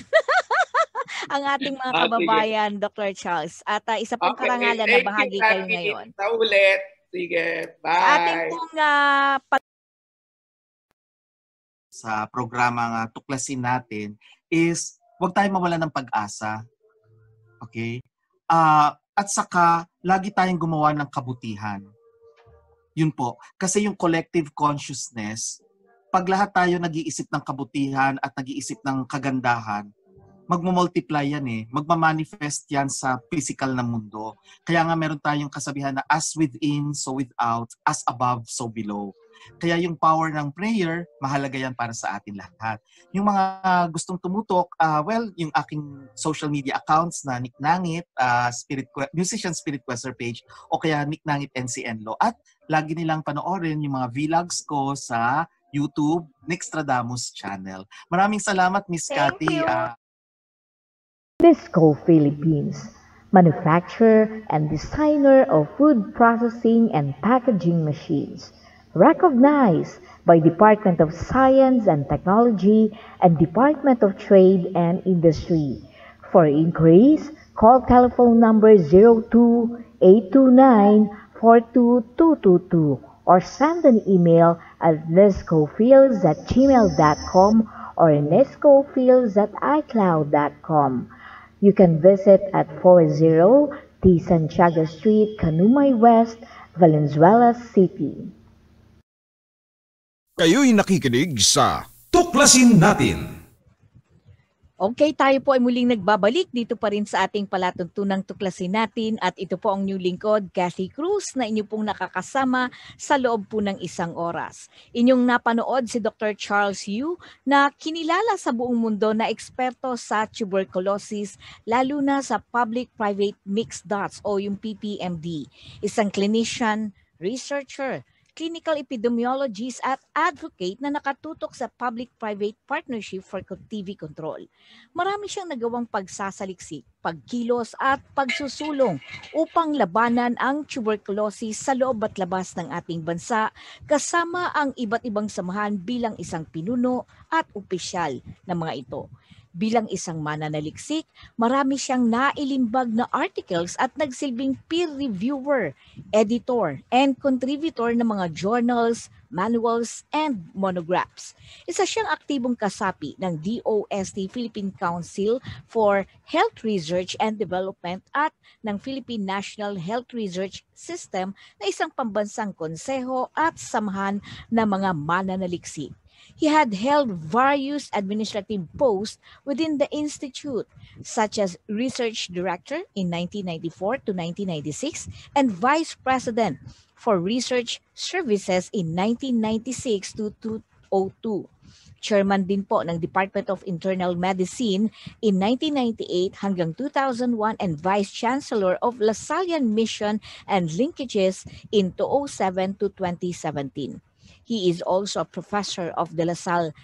ang ating mga kababayan, Dr. Charles. At isa pong karangalan na bahagi kayo ngayon. Sa ulit. Sige, bye. Sa ating pong sa programa tuklasin natin is huwag tayong mawala ng pag-asa. Okay? At saka, lagi tayong gumawa ng kabutihan. Yun po. Kasi yung collective consciousness, pag lahat tayo nag-iisip ng kabutihan at nag-iisip ng kagandahan, magmumultiply yan eh. Magmamanifest yan sa physical na mundo. Kaya nga meron tayong kasabihan na as within, so without, as above, so below. Kaya yung power ng prayer, mahalaga yan para sa atin lahat. Yung mga gustong tumutok, yung aking social media accounts na Nick Nangit, Musician Spirit Quester page, o kaya Nick Nangit NCNLO. At lagi nilang panoorin yung mga vlogs ko sa YouTube, Nixtradamus channel. Maraming salamat, Miss Cathy. Nisco Philippines, manufacturer and designer of food processing and packaging machines. Recognized by Department of Science and Technology and Department of Trade and Industry. For inquiries, call telephone number 02-829-42222 or send an email at nescofields@gmail.com or nescofields@icloud.com. You can visit at 40 T. Santiago Street, Canumay West, Valenzuela City. Kayo'y nakikinig sa Tuklasin Natin. Okay, tayo po ay muling nagbabalik dito pa rin sa ating palatuntunang tuklasin natin at ito po ang inyong lingkod, Kathy Cruz, na inyo pong nakakasama sa loob po ng 1 oras. Inyong napanood si Dr. Charles Yu na kinilala sa buong mundo na eksperto sa tuberculosis, lalo na sa public-private mixed dots o yung PPMD. Isang clinician, researcher, clinical epidemiologist at advocate na nakatutok sa public-private partnership for TB control. Marami siyang nagawang pagsasaliksik, pagkilos at pagsusulong upang labanan ang tuberculosis sa loob at labas ng ating bansa kasama ang iba't ibang samahan bilang isang pinuno at opisyal ng mga ito. Bilang isang mananaliksik, marami siyang nailimbag na articles at nagsilbing peer reviewer, editor, and contributor ng mga journals, manuals, and monographs. Isa siyang aktibong kasapi ng DOST Philippine Council for Health Research and Development at ng Philippine National Health Research System na isang pambansang konseho at samahan ng mga mananaliksik. He had held various administrative posts within the institute, such as Research Director in 1994 to 1996 and Vice President for Research Services in 1996 to 2002. Chairman din po ng Department of Internal Medicine in 1998 hanggang 2001 and Vice Chancellor of Lasallian Mission and Linkages in 2007 to 2017. He is also a professor of the LaSalle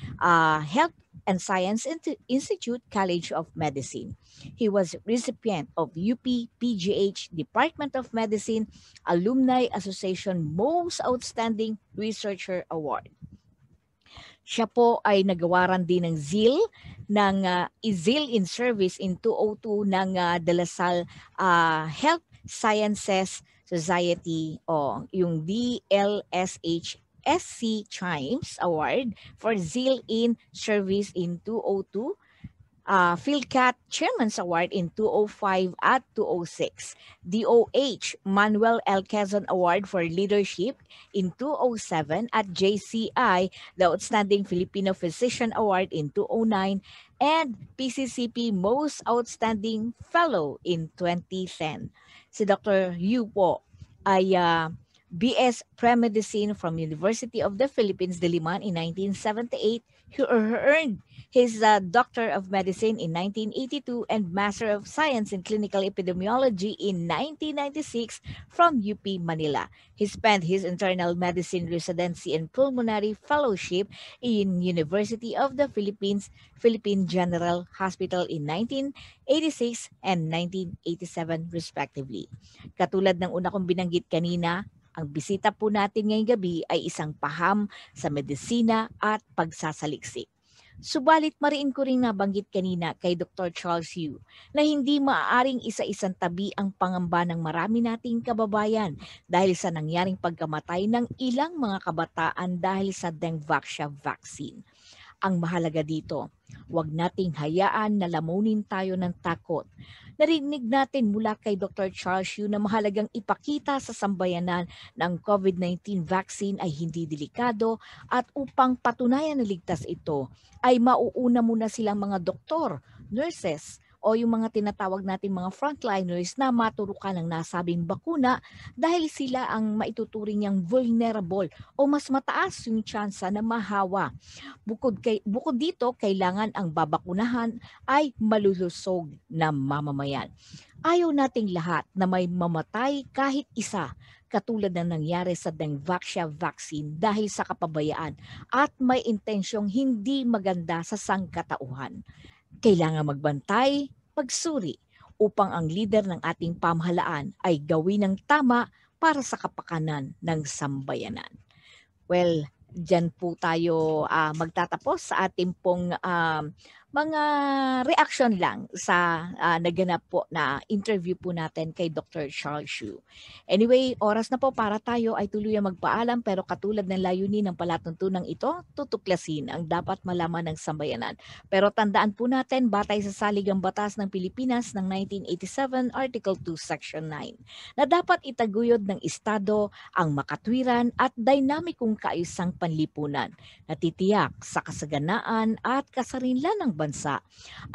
Health and Science Institute College of Medicine. He was recipient of UP PGH Department of Medicine Alumni Association Most Outstanding Researcher Award. Siya po ay nagawaran din ng ZIL in Service in 2002 ng De La Salle Health Sciences Society o yung DLSH SC Chimes Award for ZIL in Service in 2002, PhilCat Chairman's Award in 2005 at 2006, DOH Manuel L. Quezon Award for Leadership in 2007 at JCI the Outstanding Filipino Physician Award in 2009 and PCCP Most Outstanding Fellow in 2010. Si Dr. Yu po ay BS Pre-Medicine from University of the Philippines, Diliman in 1978. He earned his Doctor of Medicine in 1982 and Master of Science in Clinical Epidemiology in 1996 from UP Manila. He spent his internal medicine residency and pulmonary fellowship in University of the Philippines, Philippine General Hospital in 1986 and 1987 respectively. Katulad ng una kong binanggit kanina, ang bisita po natin ngayong gabi ay isang paham sa medisina at pagsasaliksik. Subalit mariin ko rin nabanggit kanina kay Dr. Charles Yu na hindi maaaring isa-isang tabi ang pangamba ng marami nating kababayan dahil sa nangyaring pagkamatay ng ilang mga kabataan dahil sa Dengvaxia vaccine. Ang mahalaga dito, huwag nating hayaan na lamunin tayo ng takot. Narinig natin mula kay Dr. Charles Yu na mahalagang ipakita sa sambayanan ng COVID-19 vaccine ay hindi delikado at upang patunayan na ligtas ito ay mauuna muna silang mga doktor, nurses o yung mga tinatawag natin mga frontliners na maturukan ng nasabing bakuna dahil sila ang maituturing niyang vulnerable o mas mataas yung tsansa na mahawa. Bukod dito, kailangan ang babakunahan ay malulusog na mamamayan. Ayaw nating lahat na may mamatay kahit isa katulad na nangyari sa Dengvaxia vaccine dahil sa kapabayaan at may intensyong hindi maganda sa sangkatauhan. Kailangan magbantay, pagsuri upang ang lider ng ating pamahalaan ay gawin ng tama para sa kapakanan ng sambayanan. Well, dyan po tayo magtatapos sa ating pong mga reaction lang sa naganap po na interview po natin kay Dr. Charles Yu. Anyway, oras na po para tayo ay tuluyang magpaalam pero katulad ng layunin ng palatuntunang ito, tutuklasin ang dapat malaman ng sambayanan. Pero tandaan po natin, batay sa Saligang Batas ng Pilipinas ng 1987, Article 2, Section 9, na dapat itaguyod ng Estado ang makatwiran at dinamikong kaayusang panlipunan na titiyak sa kasaganaan at kasarinlan ng bansa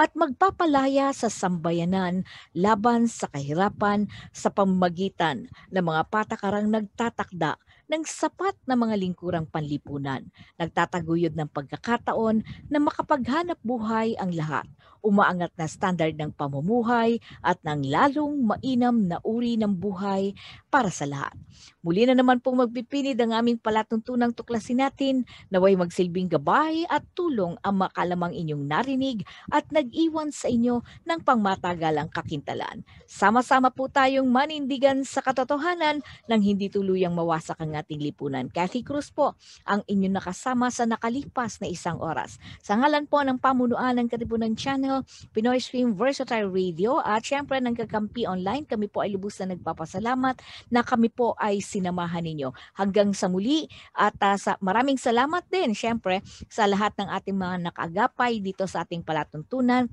at magpapalaya sa sambayanan laban sa kahirapan sa pamamagitan ng mga patakarang nagtatakda ng sapat na mga lingkurang panlipunan, nagtataguyod ng pagkakataon na makapaghanap buhay ang lahat, umaangat na standard ng pamumuhay at ng lalong mainam na uri ng buhay para sa lahat. Muli na naman pong magpipilid ang aming palatuntunang tuklasin natin, naway magsilbing gabay at tulong ang makalamang inyong narinig at nag-iwan sa inyo ng pangmatagalang kakintalan. Sama-sama po tayong manindigan sa katotohanan nang hindi tuluyang mawasak ang ating lipunan. Kathy Cruz po ang inyong nakasama sa nakalipas na isang oras. Sa ngalan po ng pamunuan ng Katipunan Channel, Pinoy Stream Versatile Radio at syempre ng Kakampi Online, kami po ay lubos na nagpapasalamat na kami po ay sinamahan ninyo. Hanggang sa muli at maraming salamat din syempre sa lahat ng ating mga nakaagapay dito sa ating palatuntunan.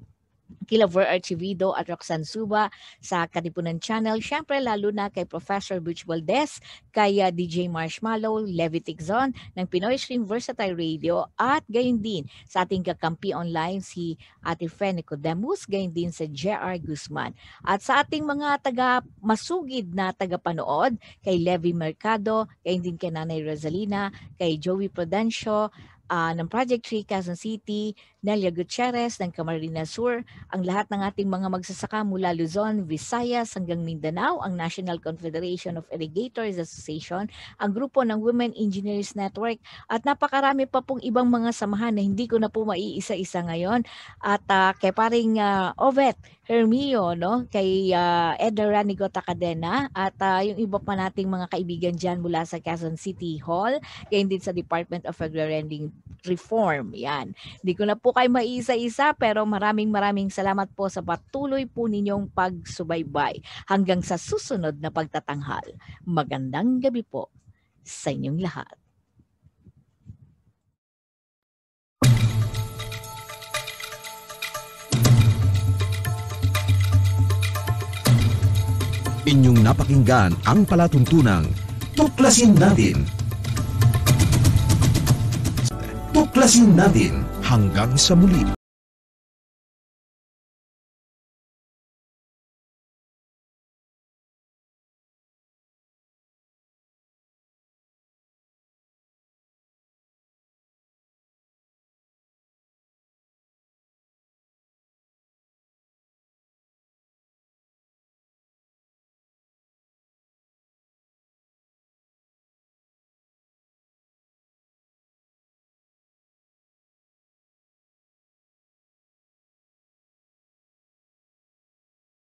Kila Ver Archivido at Roxanne Suba sa Katipunan Channel. Siyempre, lalo na kay Professor Butch Valdez, kay DJ Marshmallow, Levi Tigzon ng Pinoy Stream Versatile Radio at gayon din sa ating Kakampi Online si Ate Fe Nicodemus, gayon din sa JR Guzman. At sa ating mga masugid na tagapanood, kay Levi Mercado, gayon din kay Nanay Rosalina, kay Joey Prudencio, ng Project 3 Quezon City, Nelia Gutierrez ng Camarines Sur, ang lahat ng ating mga magsasaka mula Luzon, Visayas hanggang Mindanao, ang National Confederation of Irrigators Association, ang grupo ng Women Engineers Network, at napakarami pa pong ibang mga samahan na hindi ko na po maiisa-isa ngayon. At kay paring Ovet Hermio, no? Kay Edna Ranigo Takadena, at yung iba pa nating mga kaibigan dyan mula sa Quezon City Hall, gayon din sa Department of Agrarian Reform. Yan. Hindi ko na po kayo maiisa-isa pero maraming salamat po sa patuloy po ninyong pagsubaybay. Hanggang sa susunod na pagtatanghal. Magandang gabi po sa inyong lahat. Inyong napakinggan ang palatuntunang Tuklasin Natin. Tuklasin natin hanggang sa muli.